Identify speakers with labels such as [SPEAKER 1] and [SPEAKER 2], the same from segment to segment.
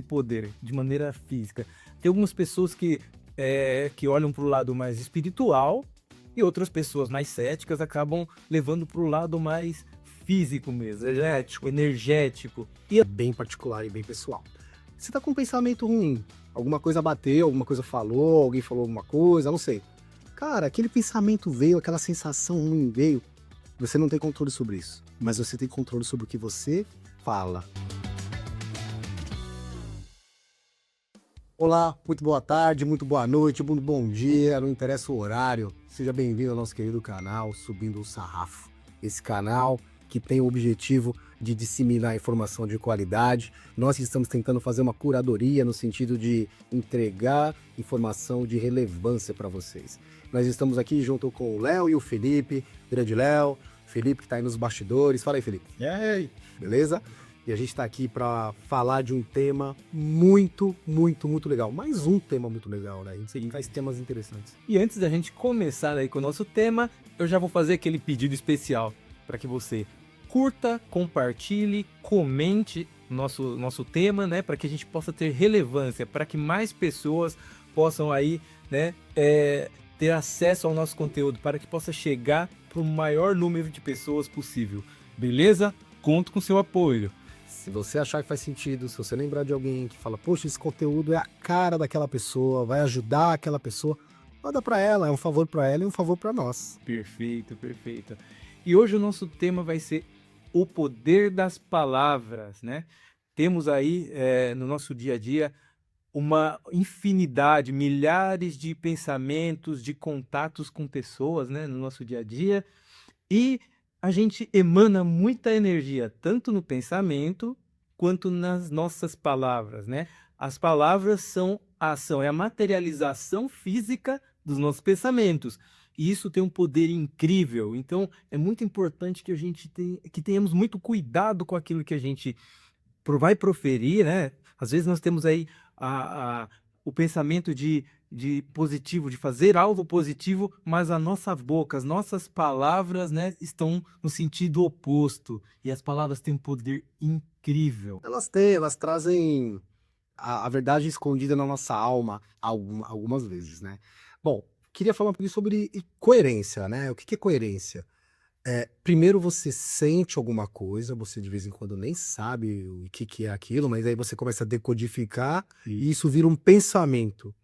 [SPEAKER 1] poder de maneira física. Tem algumas pessoas que olham para o lado mais espiritual e outras pessoas mais céticas acabam levando para o lado mais físico mesmo, energético.
[SPEAKER 2] E é bem particular e bem pessoal. Você tá com um pensamento ruim, alguma coisa bateu, alguma coisa falou, alguém falou alguma coisa, não sei. Cara, aquele pensamento veio, aquela sensação ruim veio, você não tem controle sobre isso, mas você tem controle sobre o que você fala. Olá, muito boa tarde, muito boa noite, muito bom dia, não interessa o horário. Seja bem-vindo ao nosso querido canal Subindo o Sarrafo. Esse canal que tem o objetivo de disseminar informação de qualidade. Nós estamos tentando fazer uma curadoria no sentido de entregar informação de relevância para vocês. Nós estamos aqui junto com o Léo e o Felipe, grande Léo, Felipe que está aí nos bastidores. Fala aí, Felipe.
[SPEAKER 1] E aí?
[SPEAKER 2] Beleza? E a gente está aqui para falar de um tema muito legal. Mais um tema muito legal, né? A gente faz temas interessantes.
[SPEAKER 1] E antes da gente começar aí com o nosso tema, eu já vou fazer aquele pedido especial para que você curta, compartilhe, comente nosso tema, né? Para que a gente possa ter relevância, para que mais pessoas possam aí, né? Ter acesso ao nosso conteúdo, para que possa chegar para o maior número de pessoas possível. Beleza? Conto com seu apoio.
[SPEAKER 2] Se você achar que faz sentido, se você lembrar de alguém que fala, poxa, esse conteúdo é a cara daquela pessoa, vai ajudar aquela pessoa, manda para ela, é um favor para ela e um favor para nós.
[SPEAKER 1] Perfeito, perfeito. E hoje o nosso tema vai ser o poder das palavras, né? Temos aí no nosso dia a dia uma infinidade, milhares de pensamentos, de contatos com pessoas, né, no nosso dia a dia, e a gente emana muita energia, tanto no pensamento quanto nas nossas palavras, né? As palavras são a ação, é a materialização física dos nossos pensamentos. E isso tem um poder incrível. Então, é muito importante que que tenhamos muito cuidado com aquilo que a gente vai proferir, né? Às vezes nós temos aí o pensamento de positivo, de fazer algo positivo, mas a nossa boca, as nossas palavras, né, estão no sentido oposto. E as palavras têm um poder incrível.
[SPEAKER 2] Elas trazem a verdade escondida na nossa alma algumas vezes, né? Bom, queria falar um pouquinho sobre coerência, né? O que é coerência? Primeiro você sente alguma coisa, você de vez em quando nem sabe o que é aquilo, mas aí você começa a decodificar e isso vira um pensamento,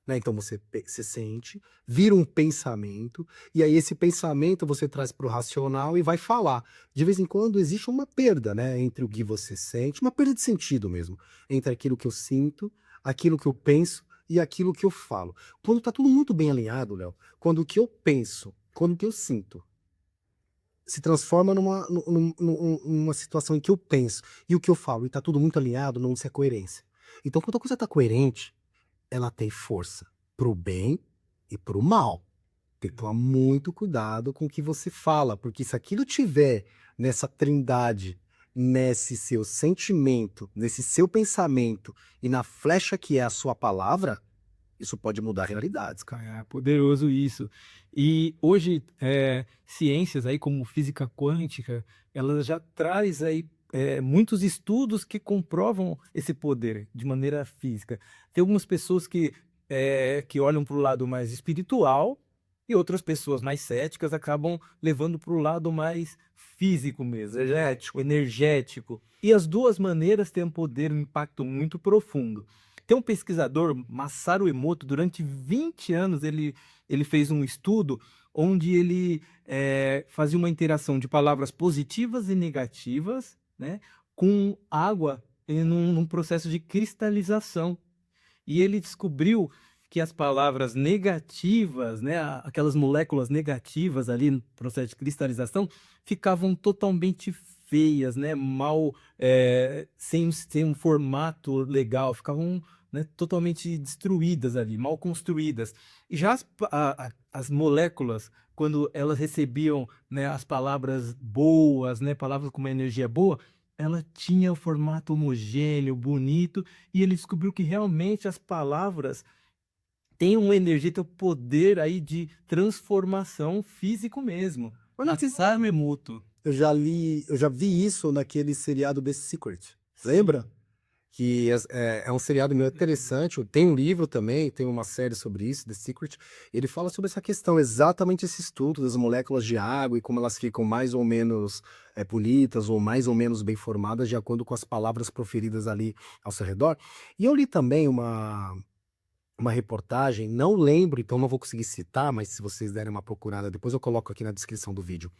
[SPEAKER 2] né? Então você sente, vira um pensamento, e aí esse pensamento você traz para o racional e vai falar. De vez em quando existe uma perda, né? Entre o que você sente, uma perda de sentido mesmo, entre aquilo que eu sinto, aquilo que eu penso e aquilo que eu falo. Quando tá tudo muito bem alinhado, Léo, quando o que eu penso, quando o que eu sinto se transforma numa situação em que eu penso e o que eu falo, e tá tudo muito alinhado, não se é coerência. Então, quando a coisa tá coerente, ela tem força pro bem e pro mal. Tem que tomar muito cuidado com o que você fala, porque se aquilo tiver nessa trindade, nesse seu sentimento, nesse seu pensamento e na flecha que é a sua palavra, isso pode mudar realidades, cara.
[SPEAKER 1] É poderoso isso. E hoje, ciências aí como física quântica, ela já traz aí muitos estudos que comprovam esse poder de maneira física. Tem algumas pessoas que olham para o lado mais espiritual e outras pessoas mais céticas acabam levando para o lado mais físico mesmo, energético. E as duas maneiras têm um poder, um impacto muito profundo. Tem um pesquisador, Masaru Emoto, durante 20 anos ele fez um estudo onde ele fazia uma interação de palavras positivas e negativas, né, com água num processo de cristalização. E ele descobriu que as palavras negativas, né, aquelas moléculas negativas ali no processo de cristalização, ficavam totalmente feias, né, mal, sem um formato legal, ficavam, né, totalmente destruídas ali, mal construídas. E já as moléculas, quando elas recebiam, né, as palavras boas, né, palavras com uma energia boa, ela tinha o formato homogêneo, bonito, e ele descobriu que realmente as palavras têm uma energia, têm um poder aí de transformação físico mesmo.
[SPEAKER 2] Olha que
[SPEAKER 1] Masaru Emoto.
[SPEAKER 2] eu já vi isso naquele seriado The Secret. Lembra? que é um seriado meio interessante. Tem um livro também, tem uma série sobre isso, The Secret. Ele fala sobre essa questão, exatamente esse estudo das moléculas de água e como elas ficam mais ou menos bonitas ou mais ou menos bem formadas de acordo com as palavras proferidas ali ao seu redor. E eu li também uma reportagem, não lembro, então não vou conseguir citar, mas se vocês derem uma procurada, depois eu coloco aqui na descrição do vídeo,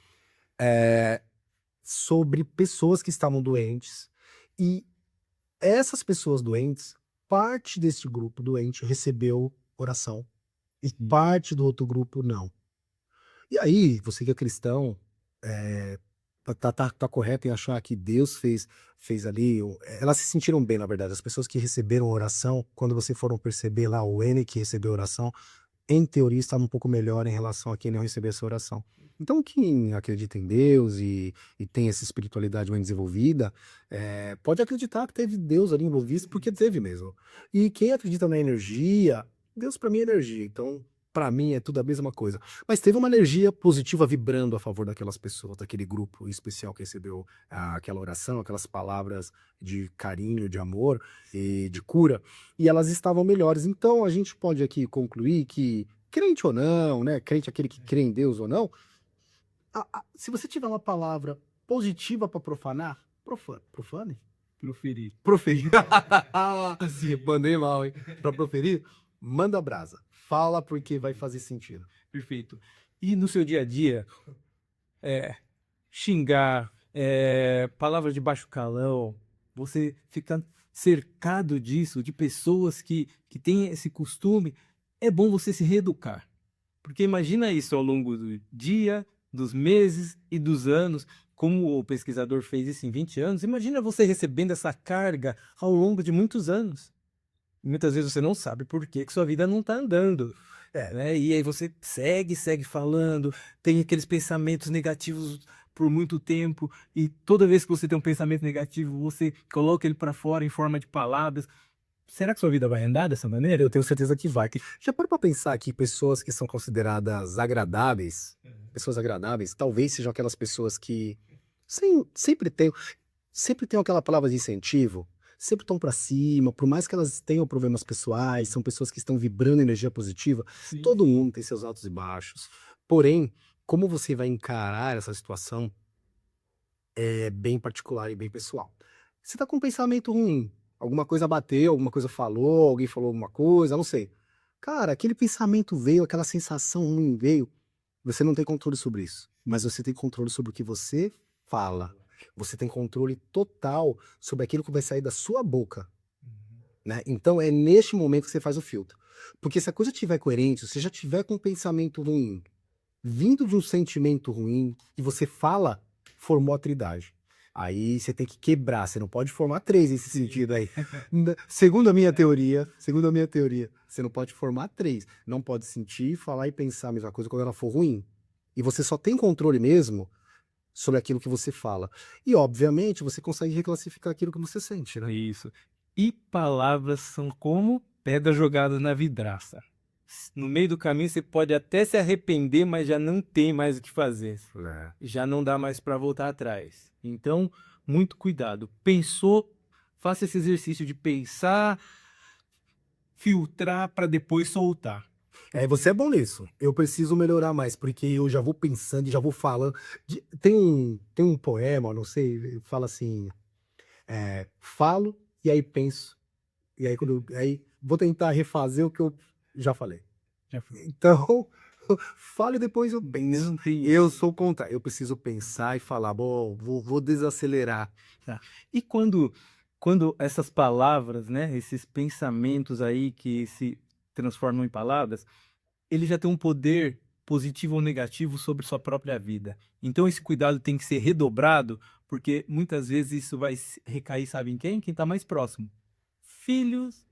[SPEAKER 2] sobre pessoas que estavam doentes, e essas pessoas doentes, parte desse grupo doente recebeu oração, e parte do outro grupo não. E aí, você que é cristão, tá correto em achar que Deus fez ali. Elas se sentiram bem, na verdade. As pessoas que receberam oração, quando você foram perceber lá o N que recebeu oração, em teoria estava um pouco melhor em relação a quem não recebeu essa oração. Então, quem acredita em Deus e tem essa espiritualidade bem desenvolvida, pode acreditar que teve Deus ali envolvido, porque teve mesmo. E quem acredita na energia, Deus para mim é energia, então para mim é tudo a mesma coisa. Mas teve uma energia positiva vibrando a favor daquelas pessoas, daquele grupo especial que recebeu aquela oração, aquelas palavras de carinho, de amor e de cura, e elas estavam melhores. Então a gente pode aqui concluir que, crente ou não, né, crente é aquele que crê em Deus ou não, se você tiver uma palavra positiva para profanar, profane?
[SPEAKER 1] Proferir.
[SPEAKER 2] Proferir. Assim, mandei mal, hein? Para proferir, manda brasa. Fala porque vai fazer sentido.
[SPEAKER 1] Perfeito. E no seu dia a dia, xingar, palavras de baixo calão, você fica cercado disso, de pessoas que têm esse costume, é bom você se reeducar. Porque imagina isso ao longo do dia, dos meses e dos anos, como o pesquisador fez isso em 20 anos, imagina você recebendo essa carga ao longo de muitos anos. Muitas vezes você não sabe por que sua vida não está andando. Né? E aí você segue falando, tem aqueles pensamentos negativos por muito tempo, e toda vez que você tem um pensamento negativo, você coloca ele para fora em forma de palavras. Será que sua vida vai andar dessa maneira?
[SPEAKER 2] Eu tenho certeza que vai. Já parou para pensar que pessoas que são consideradas agradáveis, pessoas agradáveis, talvez sejam aquelas pessoas que sempre tem aquela palavra de incentivo, sempre estão para cima, por mais que elas tenham problemas pessoais, são pessoas que estão vibrando energia positiva.
[SPEAKER 1] Sim.
[SPEAKER 2] Todo mundo tem seus altos e baixos. Porém, como você vai encarar essa situação é bem particular e bem pessoal. Você tá com um pensamento ruim, alguma coisa bateu, alguma coisa falou, alguém falou alguma coisa, não sei. Cara, aquele pensamento veio, aquela sensação ruim veio, você não tem controle sobre isso, mas você tem controle sobre o que você fala. Você tem controle total sobre aquilo que vai sair da sua boca, né? Então é neste momento que você faz o filtro. Porque se a coisa estiver coerente, se você já tiver com um pensamento ruim, vindo de um sentimento ruim, e você fala, formou a trindade. Aí você tem que quebrar, você não pode formar três nesse sentido aí. Segundo a minha teoria, você não pode formar três. Não pode sentir, falar e pensar a mesma coisa quando ela for ruim. E você só tem controle mesmo sobre aquilo que você fala. E, obviamente, você consegue reclassificar aquilo que você sente, né?
[SPEAKER 1] Isso. E palavras são como pedras jogadas na vidraça. No meio do caminho você pode até se arrepender, mas já não tem mais o que fazer. Já não dá mais para voltar atrás. Então, muito cuidado. Pensou, faça esse exercício de pensar, filtrar para depois soltar.
[SPEAKER 2] Você é bom nisso. Eu preciso melhorar mais, porque eu já vou pensando e já vou falando. Tem um poema, não sei, fala assim: falo e aí penso. E aí, aí vou tentar refazer o que eu já falei. Então, falo e depois eu penso. Eu sou contra. Eu preciso pensar e falar, bom, vou desacelerar.
[SPEAKER 1] Tá. E quando essas palavras, né, esses pensamentos aí que se transformam em palavras, ele já tem um poder positivo ou negativo sobre sua própria vida. Então esse cuidado tem que ser redobrado, porque muitas vezes isso vai recair, sabe em quem? Quem está mais próximo. Filhos,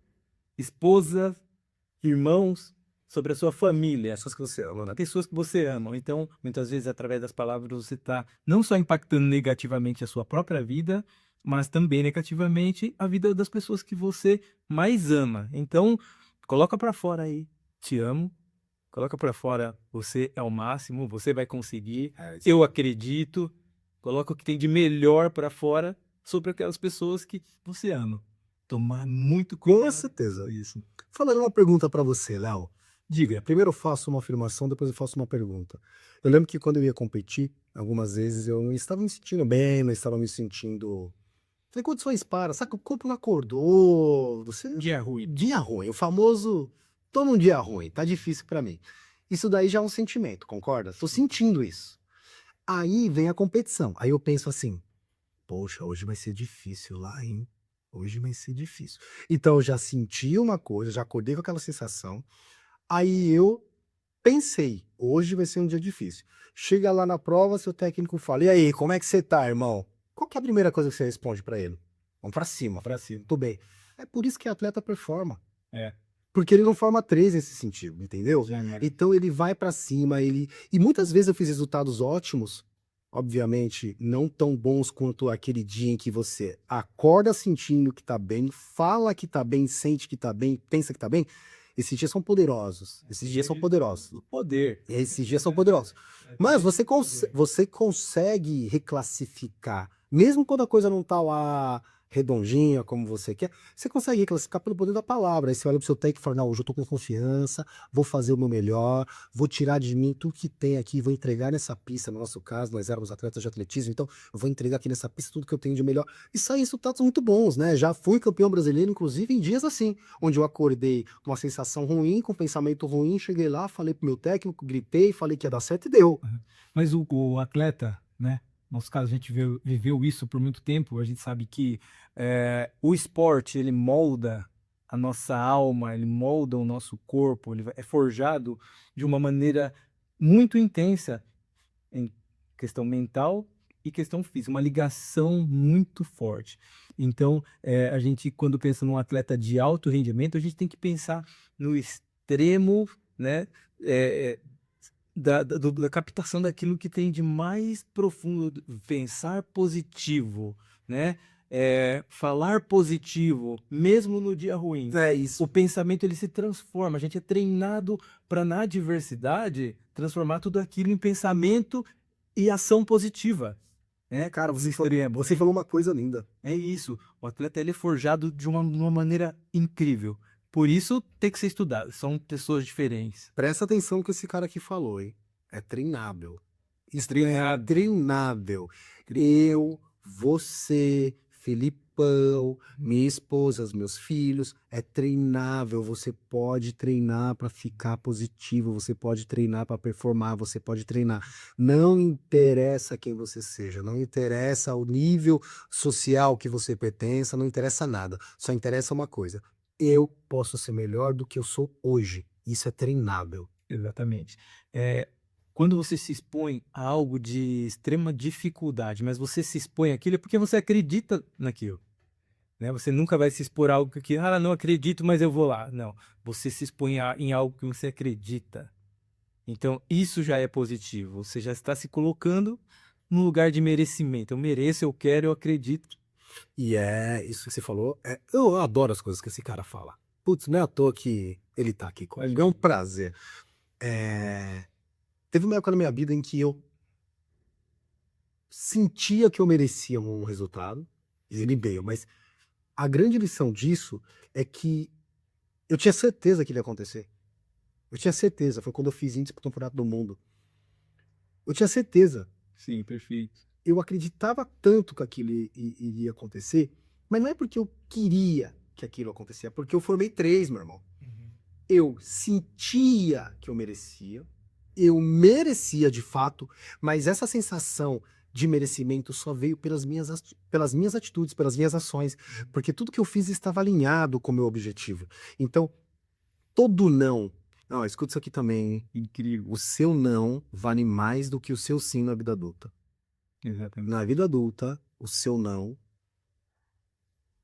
[SPEAKER 1] esposas, irmãos, sobre a sua família.
[SPEAKER 2] Pessoas que você ama, né?
[SPEAKER 1] Pessoas que você ama. Então, muitas vezes, através das palavras, você está não só impactando negativamente a sua própria vida, mas também negativamente a vida das pessoas que você mais ama. Então, coloca para fora aí, te amo. Coloca para fora, você é o máximo, você vai conseguir, eu acredito. Coloca o que tem de melhor para fora sobre aquelas pessoas que você ama. tomar muito
[SPEAKER 2] Com
[SPEAKER 1] cuidado
[SPEAKER 2] certeza.
[SPEAKER 1] com isso.
[SPEAKER 2] Falando uma pergunta pra você, Léo.
[SPEAKER 1] Diga.
[SPEAKER 2] Primeiro eu faço uma afirmação, depois eu faço uma pergunta. Eu lembro que quando eu ia competir, algumas vezes eu não estava me sentindo bem, não estava me sentindo. Falei, condições para, sabe? O corpo não acordou. Você.
[SPEAKER 1] Dia ruim.
[SPEAKER 2] Dia ruim, o famoso. Tô num dia ruim, tá difícil pra mim. Isso daí já é um sentimento, concorda? Tô sentindo isso. Aí vem a competição. Aí eu penso assim, poxa, hoje vai ser difícil lá, hein? Hoje vai ser difícil. Então eu já senti uma coisa, já acordei com aquela sensação. Aí eu pensei, hoje vai ser um dia difícil. Chega lá na prova, seu técnico fala, e aí, como é que você tá, irmão? Qual que é a primeira coisa que você responde pra ele? Vamos pra cima,
[SPEAKER 1] Pra cima.
[SPEAKER 2] tudo bem. É por isso que atleta performa.
[SPEAKER 1] É.
[SPEAKER 2] Porque ele não forma três nesse sentido, entendeu?
[SPEAKER 1] Já era.
[SPEAKER 2] Então ele vai pra cima, ele. E muitas vezes eu fiz resultados ótimos, obviamente não tão bons quanto aquele dia em que você acorda sentindo que tá bem, fala que tá bem, sente que tá bem, pensa que tá bem. Esses dias são poderosos. Esses dias são poderosos.
[SPEAKER 1] O poder.
[SPEAKER 2] Esses dias são poderosos. Mas você consegue reclassificar, mesmo quando a coisa não tá lá redondinha, como você quer, você consegue reclassificar pelo poder da palavra. Aí você olha pro seu técnico e fala, não, hoje eu tô com confiança, vou fazer o meu melhor, vou tirar de mim tudo que tem aqui, vou entregar nessa pista, no nosso caso, nós éramos atletas de atletismo, então eu vou entregar aqui nessa pista tudo que eu tenho de melhor. E saem resultados muito bons, né? Já fui campeão brasileiro, inclusive, em dias assim, onde eu acordei com uma sensação ruim, com um pensamento ruim, cheguei lá, falei pro meu técnico, gritei, falei que ia dar certo e deu.
[SPEAKER 1] Mas o atleta, né? No nosso caso, a gente viveu isso por muito tempo. A gente sabe que o esporte, ele molda a nossa alma, ele molda o nosso corpo, ele é forjado de uma maneira muito intensa em questão mental e questão física, uma ligação muito forte. Então, a gente, quando pensa num atleta de alto rendimento, a gente tem que pensar no extremo, né? eh, da captação daquilo que tem de mais profundo, pensar positivo, né? Falar positivo, mesmo no dia ruim.
[SPEAKER 2] É isso.
[SPEAKER 1] O pensamento ele se transforma. A gente é treinado para na adversidade transformar tudo aquilo em pensamento e ação positiva, né?
[SPEAKER 2] Cara,
[SPEAKER 1] Extremo.
[SPEAKER 2] você falou uma coisa linda.
[SPEAKER 1] É isso. O atleta ele é forjado de uma maneira incrível. Por isso tem que ser estudado. São pessoas diferentes.
[SPEAKER 2] Presta atenção no que esse cara aqui falou, hein? É treinável. Isso é
[SPEAKER 1] Treinado.
[SPEAKER 2] treinável. Eu, você, Felipão, minha esposa, os meus filhos, é treinável. Você pode treinar para ficar positivo, você pode treinar para performar, você pode treinar. Não interessa quem você seja, não interessa o nível social que você pertença, não interessa nada. Só interessa uma coisa: eu posso ser melhor do que eu sou hoje. Isso é treinável.
[SPEAKER 1] Exatamente. Quando você se expõe a algo de extrema dificuldade, mas você se expõe àquilo é porque você acredita naquilo, né? Você nunca vai se expor a algo que, não acredito, mas eu vou lá. Não, você se expõe em algo que você acredita. Então, isso já é positivo. Você já está se colocando no lugar de merecimento. Eu mereço, eu quero, eu acredito.
[SPEAKER 2] E é isso que você falou. Eu adoro as coisas que esse cara fala. Putz, não é à toa que ele tá aqui comigo. É um prazer. Teve uma época na minha vida em que eu sentia que eu merecia um resultado, e ele veio, mas a grande lição disso é que eu tinha certeza que ele ia acontecer. Eu tinha certeza. Foi quando eu fiz índice pro Campeonato do Mundo. Eu tinha certeza.
[SPEAKER 1] Sim, perfeito.
[SPEAKER 2] Eu acreditava tanto que aquilo iria acontecer, mas não é porque eu queria que aquilo acontecesse, é porque eu formei 3, meu irmão. Eu sentia que eu merecia de fato, mas essa sensação de merecimento só veio pelas minhas atitudes, pelas minhas ações, porque tudo que eu fiz estava alinhado com o meu objetivo. Então, todo não, escuta isso aqui também, hein?
[SPEAKER 1] Incrível.
[SPEAKER 2] O seu não vale mais do que o seu sim na vida adulta.
[SPEAKER 1] Exatamente.
[SPEAKER 2] Na vida adulta, o seu não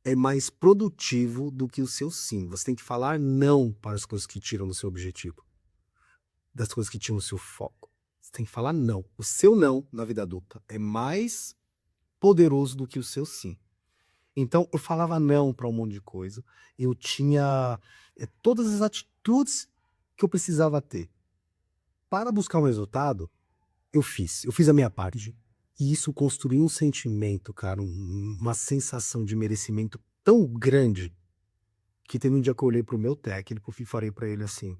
[SPEAKER 2] é mais produtivo do que o seu sim. Você tem que falar não para as coisas que tiram do seu objetivo, das coisas que tiram o seu foco. Você tem que falar não. O seu não na vida adulta é mais poderoso do que o seu sim. Então, eu falava não para um monte de coisa. Eu tinha todas as atitudes que eu precisava ter. Para buscar um resultado, eu fiz a minha parte. E isso construiu um sentimento, cara, uma sensação de merecimento tão grande que teve um dia que eu olhei pro meu técnico e falei para ele assim,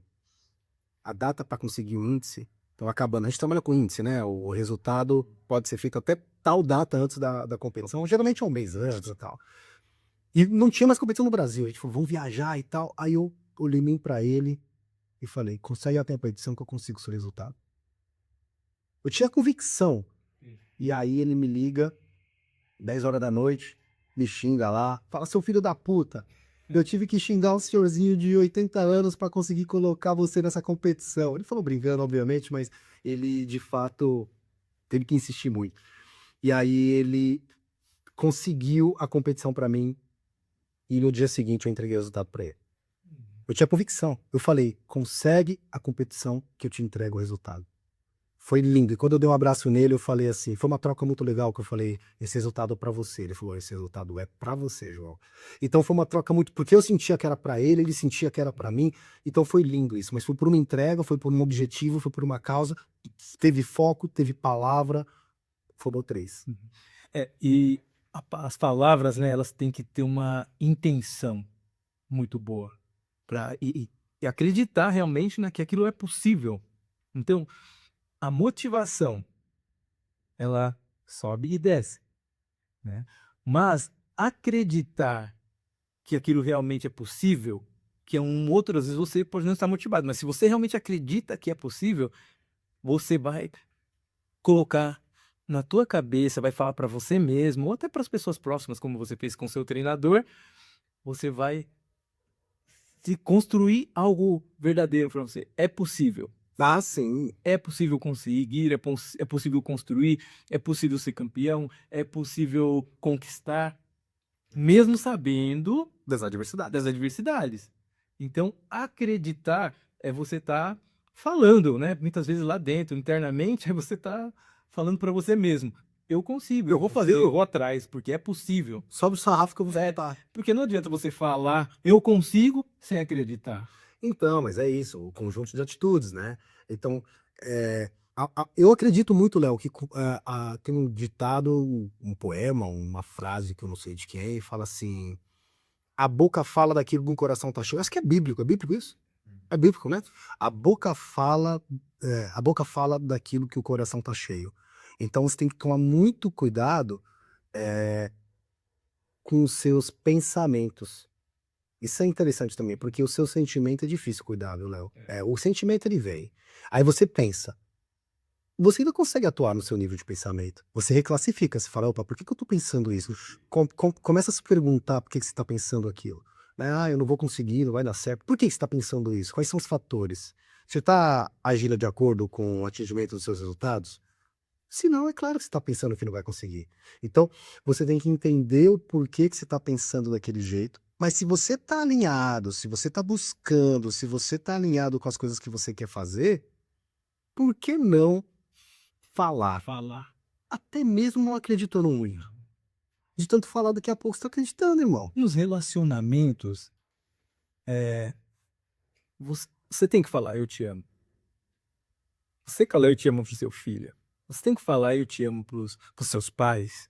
[SPEAKER 2] a data para conseguir o índice estão acabando. A gente trabalha com índice, né? O resultado pode ser feito até tal data antes da competição. Geralmente é um mês antes e tal. E não tinha mais competição no Brasil. A gente falou, vamos viajar e tal. Aí eu olhei bem pra ele e falei, consegue até a competição que eu consigo o seu resultado. Eu tinha convicção. E aí ele me liga, 10 horas da noite, me xinga lá, fala, seu filho da puta, eu tive que xingar um senhorzinho de 80 anos pra conseguir colocar você nessa competição. Ele falou brincando, obviamente, mas ele, de fato, teve que insistir muito. E aí ele conseguiu a competição pra mim e no dia seguinte eu entreguei o resultado pra ele. Eu tinha convicção. Eu falei, consegue a competição que eu te entrego o resultado. Foi lindo. E quando eu dei um abraço nele, eu falei assim, foi uma troca muito legal que eu falei, esse resultado é pra você. Ele falou, esse resultado é pra você, João. Então foi uma troca muito, porque eu sentia que era pra ele sentia que era pra mim. Então foi lindo isso. Mas foi por uma entrega, foi por um objetivo, foi por uma causa. Teve foco, teve palavra. Foram 3.
[SPEAKER 1] E as palavras, né, elas têm que ter uma intenção muito boa e acreditar realmente, né, que aquilo é possível. Então, a motivação, ela sobe e desce, né? Mas acreditar que aquilo realmente é possível, que é às vezes você pode não estar motivado, mas se você realmente acredita que é possível, você vai colocar na tua cabeça, vai falar para você mesmo, ou até para as pessoas próximas, como você fez com seu treinador, você vai se construir algo verdadeiro para você. É possível.
[SPEAKER 2] Ah, sim.
[SPEAKER 1] É possível conseguir, é possível construir, é possível ser campeão, é possível conquistar, mesmo sabendo
[SPEAKER 2] Das adversidades.
[SPEAKER 1] das adversidades. Então, acreditar é você estar falando, né? Muitas vezes lá dentro, internamente, é você estar falando para você mesmo. Eu consigo, eu vou fazer, eu vou atrás, porque é possível.
[SPEAKER 2] Sobe o sarrafo que eu vou voltar.
[SPEAKER 1] Porque não adianta você falar, eu consigo, sem acreditar.
[SPEAKER 2] Então, mas é isso, o conjunto de atitudes, né? Então, eu acredito muito, Léo, que tem um ditado, um poema, uma frase que eu não sei de quem, fala assim, a boca fala daquilo que o coração tá cheio. Acho que é bíblico isso? É bíblico, né? A boca fala daquilo que o coração tá cheio. Então você tem que tomar muito cuidado com os seus pensamentos. Isso é interessante também, porque o seu sentimento é difícil cuidar, viu, Léo? O sentimento ele vem. Aí você pensa. Você ainda consegue atuar no seu nível de pensamento. Você reclassifica, você fala, opa, por que eu tô pensando isso? Começa a se perguntar por que você tá pensando aquilo. Né? Ah, eu não vou conseguir, não vai dar certo. Por que você tá pensando isso? Quais são os fatores? Você tá agindo de acordo com o atingimento dos seus resultados? Se não, é claro que você tá pensando que não vai conseguir. Então, você tem que entender o porquê que você tá pensando daquele jeito. Mas se você tá alinhado, se você tá buscando, se você tá alinhado com as coisas que você quer fazer, por que não falar? Até mesmo não acreditando muito. De tanto falar, daqui a pouco você tá acreditando, irmão.
[SPEAKER 1] Nos relacionamentos, você tem que falar, eu te amo. Você fala, eu te amo pro seu filho. Você tem que falar, eu te amo pros seus pais,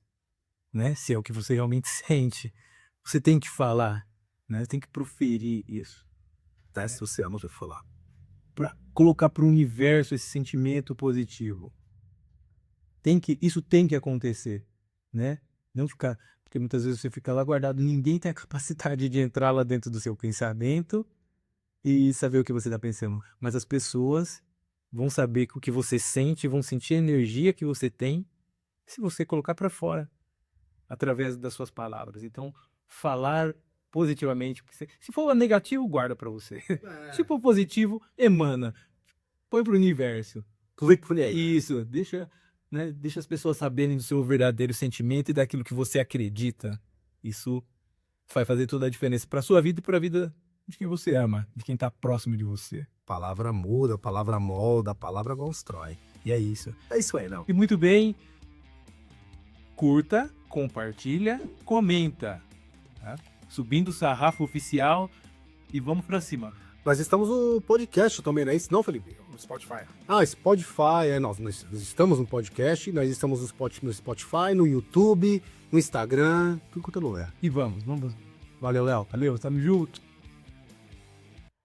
[SPEAKER 1] né? Se é o que você realmente sente. Você tem que falar, né? Tem que proferir isso. Tá? Se você ama, você falar. Pra colocar pro universo esse sentimento positivo. Isso tem que acontecer, né? Não ficar... Porque muitas vezes você fica lá guardado, ninguém tem a capacidade de entrar lá dentro do seu pensamento e saber o que você tá pensando. Mas as pessoas vão saber o que você sente, vão sentir a energia que você tem se você colocar para fora, através das suas palavras. Então, falar positivamente. Se for negativo, guarda para você. Se for positivo, emana. Põe pro universo. Isso, deixa as pessoas saberem do seu verdadeiro sentimento e daquilo que você acredita. Isso vai fazer toda a diferença para sua vida e para a vida de quem você ama, de quem tá próximo de você.
[SPEAKER 2] Palavra muda, palavra molda, a palavra constrói.
[SPEAKER 1] E é isso.
[SPEAKER 2] É isso aí, não.
[SPEAKER 1] E muito bem, curta, compartilha, comenta. Tá? Subindo o sarrafo oficial e vamos pra cima.
[SPEAKER 2] Nós estamos no podcast também, não é isso não, Felipe?
[SPEAKER 1] No Spotify.
[SPEAKER 2] Spotify, nós estamos no podcast, nós estamos no Spotify, no YouTube, no Instagram, tudo quanto é lugar.
[SPEAKER 1] E vamos
[SPEAKER 2] Valeu, Léo.
[SPEAKER 3] Valeu, tamo junto.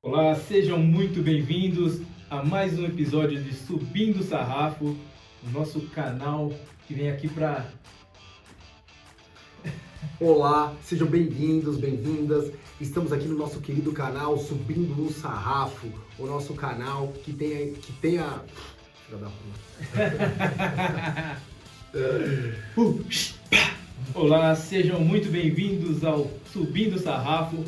[SPEAKER 1] Olá, sejam muito bem-vindos a mais um episódio de Subindo o Sarrafo, o nosso canal que vem aqui para...
[SPEAKER 2] Olá, sejam bem-vindos, bem-vindas. Estamos aqui no nosso querido canal Subindo no Sarrafo, o nosso canal que tem a... Filha da puta.
[SPEAKER 1] Olá, sejam muito bem-vindos ao Subindo o Sarrafo,